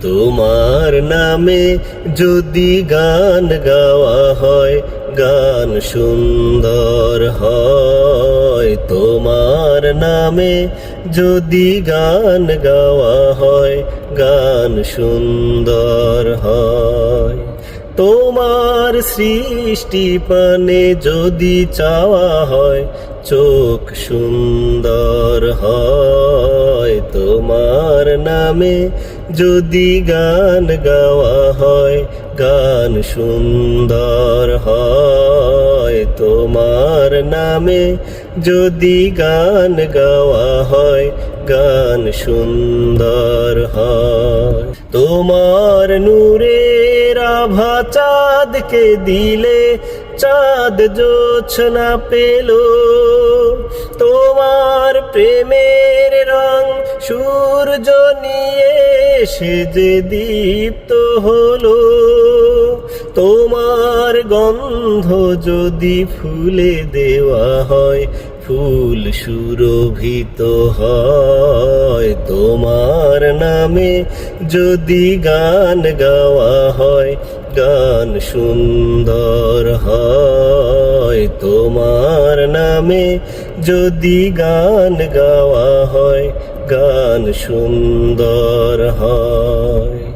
তোমার নামে যদি গান গাওয়া হয়, গান সুন্দর হয়। তোমার নামে যদি গান গাওয়া হয়, গান সুন্দর হয়। তোমার সৃষ্টি পানে যদি চাওয়া হয়, চোখ সুন্দর হয়। তোমার নামে যদি গান গাওয়া হয়, গান সুন্দর হয়। তোমার নামে যদি গান গাওয়া হয়, গান সুন্দর হয়। তোমার নূরের আভা চাঁদকে দিলে, চাঁদ জোছনা পেল। তোমার প্রেমের রং সূর্য নিয়ে সে যে দীপ্ত হলো। তোমার গন্ধ যদি ফুলে দেওয়া হয়, ফুল সুরভিত হয়। তোমার নামে যদি গান গাওয়া হয়, গান সুন্দর হয়। তোমার নামে যদি গান গাওয়া হয়, গান সুন্দর হয়।